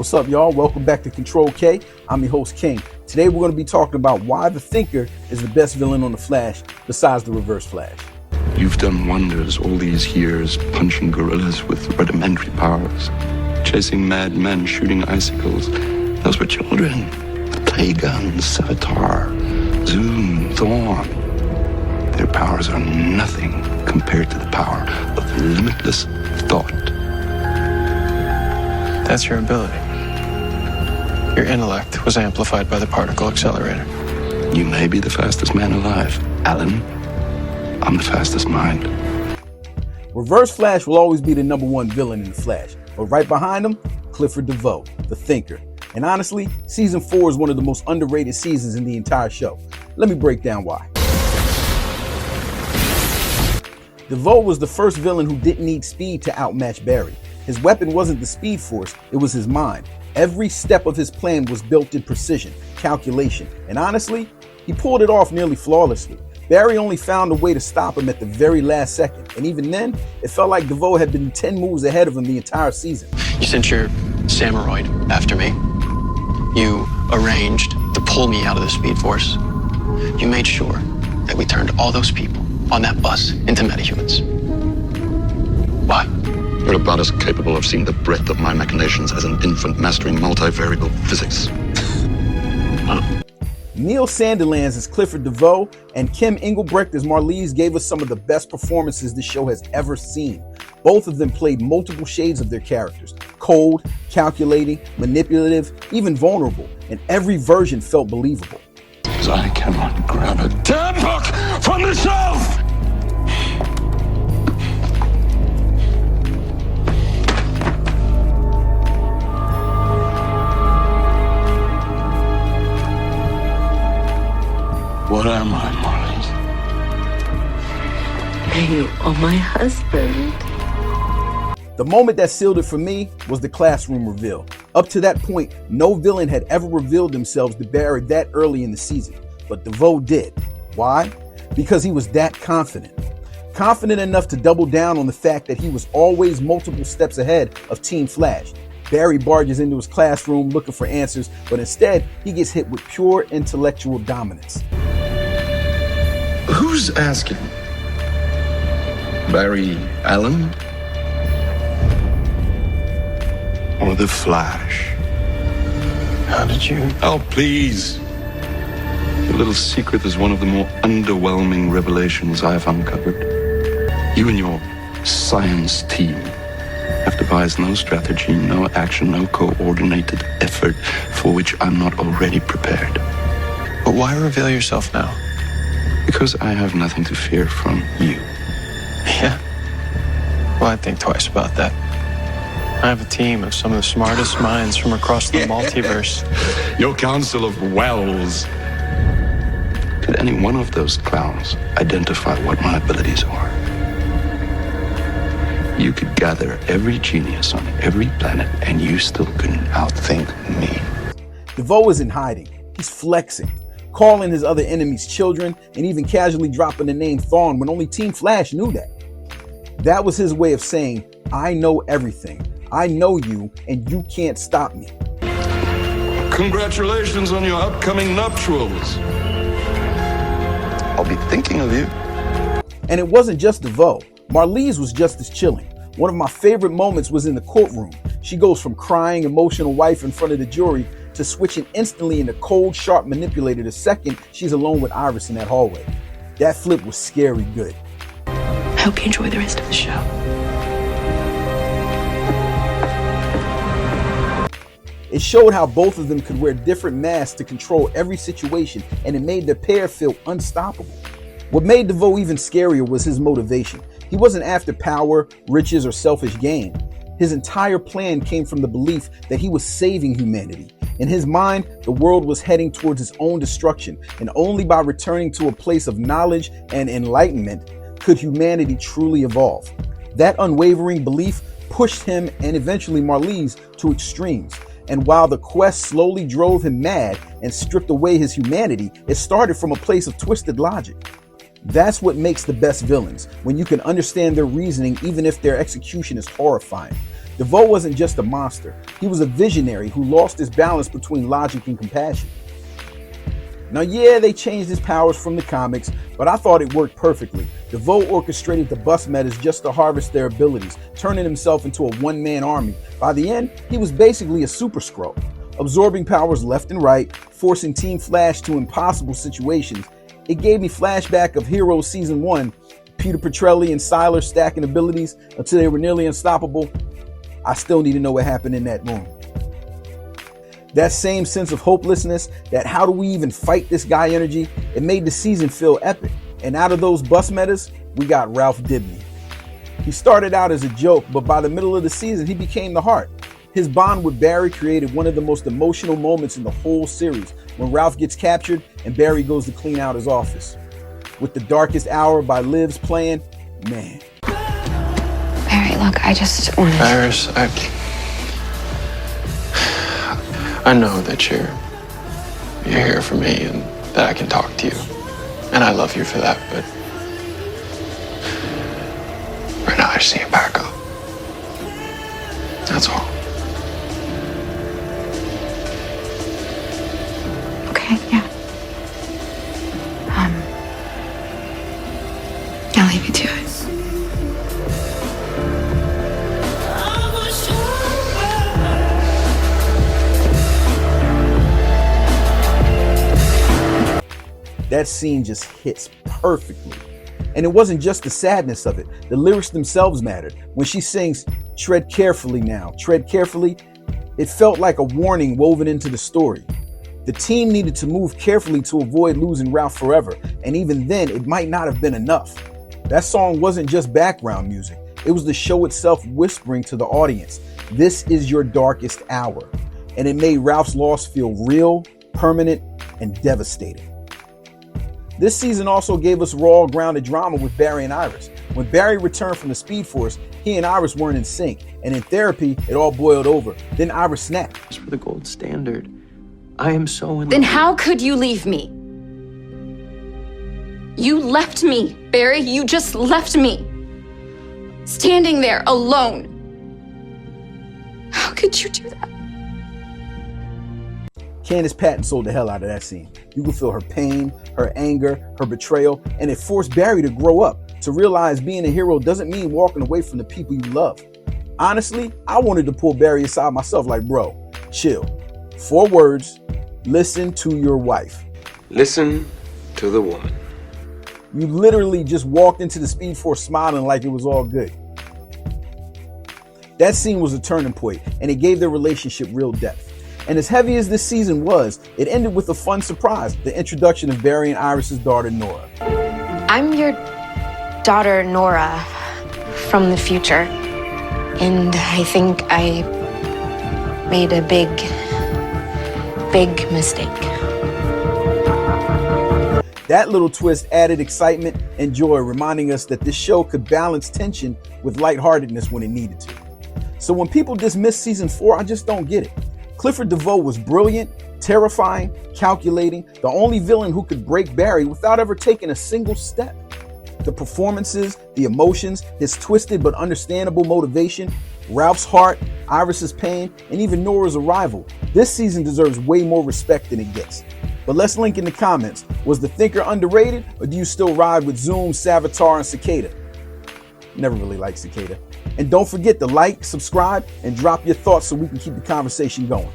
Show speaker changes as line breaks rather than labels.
What's up, y'all? Welcome back to Control K. I'm your host, King. Today we're going to be talking about why the Thinker is the best villain on the Flash besides the Reverse Flash.
You've done wonders all these years, punching gorillas with rudimentary powers, chasing mad men, shooting icicles. Those were children. The play guns, Savitar, Zoom, Thawne. Their powers are nothing compared to the power of limitless thought.
That's your ability. Your intellect was amplified by the particle accelerator.
You may be the fastest man alive, Alan. I'm the fastest mind.
Reverse Flash will always be the number one villain in the Flash, but right behind him, Clifford DeVoe, the Thinker. And honestly, season 4 is one of the most underrated seasons in the entire show. Let me break down why. DeVoe was the first villain who didn't need speed to outmatch Barry. His weapon wasn't the Speed Force, it was his mind. Every step of his plan was built in precision, calculation, and honestly, he pulled it off nearly flawlessly. Barry only found a way to stop him at the very last second, and even then, it felt like DeVoe had been 10 moves ahead of him the entire season.
You sent your Samuroid after me. You arranged to pull me out of the Speed Force. You made sure that we turned all those people on that bus into metahumans. Why?
You're about as capable of seeing the breadth of my machinations as an infant mastering multivariable physics.
Neil Sandilands as Clifford DeVoe and Kim Engelbrecht as Marlize gave us some of the best performances this show has ever seen. Both of them played multiple shades of their characters: cold, calculating, manipulative, even vulnerable, and every version felt believable.
I cannot grab a damn book from the shelf! What am I, Marlize?
You are my husband.
The moment that sealed it for me was the classroom reveal. Up to that point, no villain had ever revealed themselves to Barry that early in the season, but DeVoe did. Why? Because he was that confident. Confident enough to double down on the fact that he was always multiple steps ahead of Team Flash. Barry barges into his classroom looking for answers, but instead, he gets hit with pure intellectual dominance.
Who's asking? Barry Allen? Or the Flash?
How did you?
Oh, please. Your little secret is one of the more underwhelming revelations I've uncovered. You and your science team have devised no strategy, no action, no coordinated effort for which I'm not already prepared.
But why reveal yourself now?
Because I have nothing to fear from you.
Yeah. Well, I'd think twice about that. I have a team of some of the smartest minds from across the multiverse.
Your council of wells. Could any one of those clowns identify what my abilities are? You could gather every genius on every planet, and you still couldn't outthink me.
DeVoe isn't hiding. He's flexing, calling his other enemies children, and even casually dropping the name Thawne when only Team Flash knew that. That was his way of saying, I know everything. I know you, and you can't stop me.
Congratulations on your upcoming nuptials. I'll be thinking of you.
And it wasn't just DeVoe. Marlize was just as chilling. One of my favorite moments was in the courtroom. She goes from crying, emotional wife in front of the jury to switching instantly into cold, sharp manipulator the second she's alone with Iris in that hallway. That flip was scary good.
I hope you enjoy the rest of the show.
It showed how both of them could wear different masks to control every situation, and it made their pair feel unstoppable. What made DeVoe even scarier was his motivation. He wasn't after power, riches, or selfish gain. His entire plan came from the belief that he was saving humanity. In his mind, the world was heading towards its own destruction, and only by returning to a place of knowledge and enlightenment could humanity truly evolve. That unwavering belief pushed him and eventually Marlize to extremes. And while the quest slowly drove him mad and stripped away his humanity, it started from a place of twisted logic. That's what makes the best villains, when you can understand their reasoning even if their execution is horrifying. DeVoe wasn't just a monster. He was a visionary who lost his balance between logic and compassion. Now, yeah, they changed his powers from the comics, but I thought it worked perfectly. DeVoe orchestrated the bus metas just to harvest their abilities, turning himself into a one-man army. By the end, he was basically a super Skrull, absorbing powers left and right, forcing Team Flash to impossible situations. It gave me flashback of Heroes Season 1, Peter Petrelli and Sylar stacking abilities until they were nearly unstoppable. I still need to know what happened in that room. That same sense of hopelessness, that how do we even fight this guy energy, it made the season feel epic. And out of those bus metas, we got Ralph Dibny. He started out as a joke, but by the middle of the season, he became the heart. His bond with Barry created one of the most emotional moments in the whole series, when Ralph gets captured and Barry goes to clean out his office. With The Darkest Hour by Livs playing, man.
Barry, look, I just want to...
Iris, I know that you're here for me and that I can talk to you. And I love you for that, but right now I just need to back up. That's all.
Okay, yeah. I'll leave you to it.
That scene just hits perfectly. And it wasn't just the sadness of it. The lyrics themselves mattered. When she sings, "Tread carefully now, tread carefully," it felt like a warning woven into the story. The team needed to move carefully to avoid losing Ralph forever. And even then, it might not have been enough. That song wasn't just background music. It was the show itself whispering to the audience, "This is your darkest hour." And it made Ralph's loss feel real, permanent, and devastating. This season also gave us raw, grounded drama with Barry and Iris. When Barry returned from the Speed Force, he and Iris weren't in sync, and in therapy, it all boiled over. Then Iris snapped.
For the gold standard, I am so in
Then
love.
how could you leave me? You left me, Barry. You just left me. Standing there alone. How could you do that?
Candace Patton sold the hell out of that scene. You could feel her pain, her anger, her betrayal, and it forced Barry to grow up, to realize being a hero doesn't mean walking away from the people you love. Honestly, I wanted to pull Barry aside myself like, bro, chill. 4 words, listen to your wife.
Listen to the woman.
You literally just walked into the Speed Force smiling like it was all good. That scene was a turning point, and it gave their relationship real depth. And as heavy as this season was, it ended with a fun surprise, the introduction of Barry and Iris's daughter, Nora.
I'm your daughter, Nora, from the future. And I think I made a big mistake.
That little twist added excitement and joy, reminding us that this show could balance tension with lightheartedness when it needed to. So when people dismiss season 4, I just don't get it. Clifford DeVoe was brilliant, terrifying, calculating, the only villain who could break Barry without ever taking a single step. The performances, the emotions, his twisted but understandable motivation, Ralph's heart, Iris's pain, and even Nora's arrival. This season deserves way more respect than it gets. But let's link in the comments. Was the Thinker underrated, or do you still ride with Zoom, Savitar, and Cicada? Never really liked Cicada. And don't forget to like, subscribe, and drop your thoughts so we can keep the conversation going.